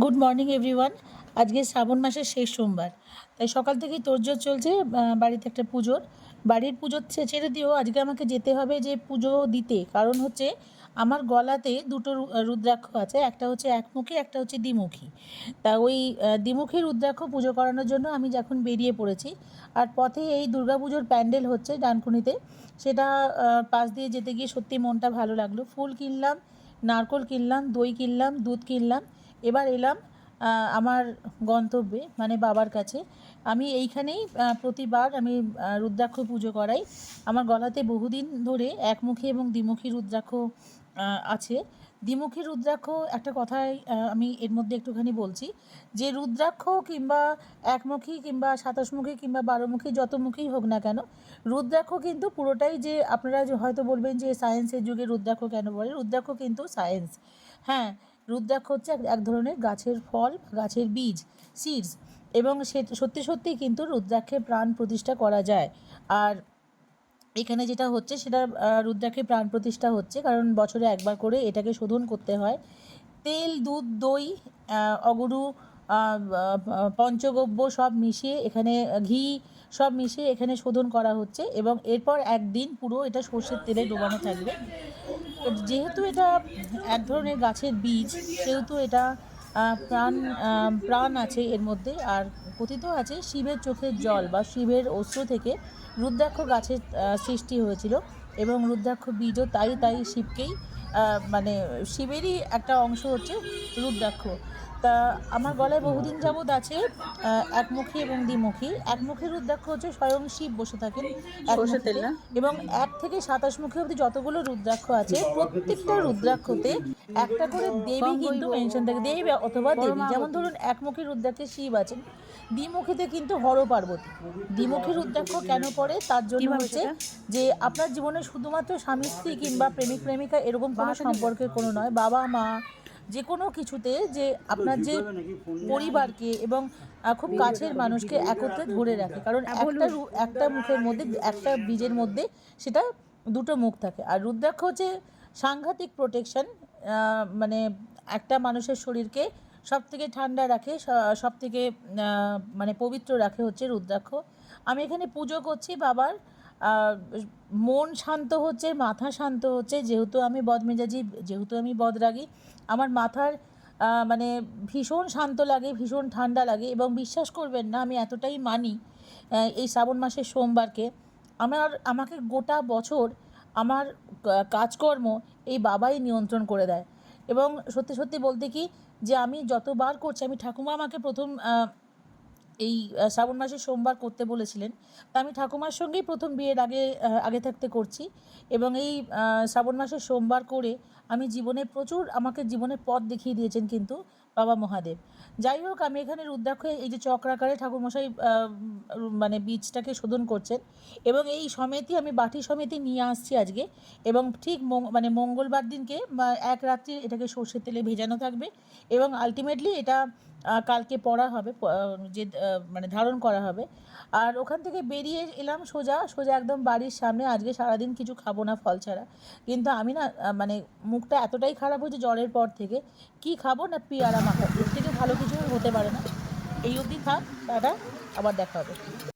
Good morning everyone. আজকে শ্রাবণ মাসের শেষ সোমবার, তাই সকাল থেকেই তোড়জোড় চলছে বাড়িতে একটা পুজোর। বাড়ির পুজো ছেড়ে দিয়েও আজকে আমাকে যেতে হবে যে পুজো দিতে, কারণ হচ্ছে আমার গলাতে দুটো রুদ্রাক্ষ আছে, একটা হচ্ছে একমুখী, একটা হচ্ছে দ্বিমুখী। তা ওই দ্বিমুখী রুদ্রাক্ষ পুজো করানোর জন্য আমি যখন বেরিয়ে পড়েছি, আর পথে এই দুর্গাপুজোর প্যান্ডেল হচ্ছে ডানকুনিতে, সেটা পাশ দিয়ে যেতে গিয়ে সত্যি মনটা ভালো লাগলো। ফুল কিনলাম, নারকোল কিনলাম, দই কিনলাম, দুধ কিনলাম। এবার এলাম আমার গন্তব্যে, মানে বাবার কাছে। আমি এইখানেই প্রতিবার আমি রুদ্রাক্ষ পুজো করাই। আমার গলাতে বহুদিন ধরে একমুখী এবং দ্বিমুখী রুদ্রাক্ষ আছে। দ্বিমুখী রুদ্রাক্ষ, একটা কথাই আমি এর মধ্যে একটুখানি বলছি, যে রুদ্রাক্ষ কিংবা একমুখী কিংবা ২৭মুখী কিংবা ১২মুখী, যত মুখী হোক না কেন, রুদ্রাক্ষ কিন্তু পুরোটাই, যে আপনারা হয়তো বলবেন যে সায়েন্সের যুগে রুদ্রাক্ষ কেন বলে, রুদ্রাক্ষ কিন্তু সায়েন্স। হ্যাঁ, রুদ্রাক্ষ হচ্ছে এক ধরনের গাছের ফল, গাছের বীজ, সিডস, এবং সে সত্যি সত্যিই কিন্তু রুদ্রাক্ষে প্রাণ প্রতিষ্ঠা করা যায়। আর এখানে যেটা হচ্ছে সেটা রুদ্রাক্ষে প্রাণ প্রতিষ্ঠা হচ্ছে কারণ বছরে একবার করে এটাকে শোধন করতে হয়। তেল, দুধ, দই, অগুরু, পঞ্চগব্য সব মিশিয়ে এখানে, ঘি সব মিশিয়ে এখানে শোধন করা হচ্ছে, এবং এরপর একদিন পুরো এটা সর্ষের তেলে ডোবানো থাকবে। যেহেতু এটা এক ধরনের গাছের বীজ, সেহেতু এটা প্রাণ প্রাণ আছে এর মধ্যে। আর কথিত আছে শিবের চোখের জল বা শিবের অস্ত্র থেকে রুদ্রাক্ষ গাছের সৃষ্টি হয়েছিল, এবং রুদ্রাক্ষ বীজও তাই শিবকেই, মানে শিবেরই একটা অংশ হচ্ছে রুদ্রাক্ষ। তা আমার গলায় বহুদিন যাবৎ আছে একমুখী এবং দ্বিমুখী। একমুখী রুদ্রাক্ষ হচ্ছে স্বয়ং শিব বসে থাকেন একমুখীতে, এবং ১ থেকে ২৭মুখী অবধি যতগুলো রুদ্রাক্ষ আছে, প্রত্যেকটা রুদ্রাক্ষতে একটা করে দেবী কিন্তু মেনশন থাকে, দেবী অথবা দেবী। যেমন ধরুন একমুখী রুদ্রাক্ষে শিব আছেন, দ্বিমুখীতে কিন্তু হর পার্বতী। দ্বিমুখী রুদ্রাক্ষ কেন পড়ে, তার জন্য হচ্ছে যে আপনার জীবনে শুধুমাত্র স্বামী স্ত্রী কিংবা প্রেমিক প্রেমিকা এরকম কোনো সম্পর্কের কোনো নয়, বাবা মা যে কোনো কিছুতে, যে আপনার যে পরিবারকে এবং খুব কাছের মানুষকে একত্রে ধরে রাখে। কারণ একটা মুখের মধ্যে, একটা বীজের মধ্যে সেটা দুটো মুখ থাকে। আর রুদ্রাক্ষ হচ্ছে সাংঘাতিক প্রোটেকশন, মানে একটা মানুষের শরীরকে সব থেকে ঠান্ডা রাখে, সব থেকে মানে পবিত্র রাখে হচ্ছে রুদ্রাক্ষ। আমি এখানে পুজো করছি বাবার, মন শান্ত হচ্ছে, মাথা শান্ত হচ্ছে। যেহেতু আমি বদমেজাজি, যেহেতু আমি বদরাগী, আমার মাথার মানে ভীষণ শান্ত লাগে, ভীষণ ঠান্ডা লাগে। এবং বিশ্বাস করবেন না, আমি এতটাই মানি এই শ্রাবণ মাসের সোমবারকে। আমাকে গোটা বছর আমার কাজকর্ম এই বাবাই নিয়ন্ত্রণ করে দেয়। এবং সত্যি সত্যি বলতে কি, যে আমি যতবার করছি, আমি ঠাকুমা আমাকে প্রথম এই শ্রাবণ মাসে সোমবার করতে বলেছিলেন, তা আমি ঠাকুমার সঙ্গেই প্রথম বিয়ের আগে থাকতে করছি। এবং এই শ্রাবণ মাসের সোমবার করে আমি জীবনে প্রচুর, আমাকে জীবনের পথ দেখিয়ে দিয়েছেন কিন্তু বাবা মহাদেব। যাই হোক, আমি এখানে রুদ্রাক্ষে এই যে চক্রাকারে ঠাকুরমশাই মানে বীজটাকে শোধন করছেন, এবং এই সমেতি আমি বাটি সমেতি নিয়ে আসছি আজকে। এবং ঠিক মানে মঙ্গলবার দিনকে এক রাত্রি এটাকে সর্ষের তেলে ভেজানো থাকবে, এবং আলটিমেটলি এটা কালকে পড়া হবে, যে মানে ধারণ করা হবে। আর ওখান থেকে বেরিয়ে এলাম সোজা সোজা একদম বাড়ির সামনে। আজকে সারাদিন কিছু খাবো না ফল ছাড়া, কিন্তু আমি না মানে মুখটা এতটাই খারাপ হয়েছে জ্বরের পর থেকে, কি খাবো না পেয়ারা মাখা, এর থেকে ভালো কিছু হতে পারে না। এই অবধি থাক, টাটা, আবার দেখা হবে।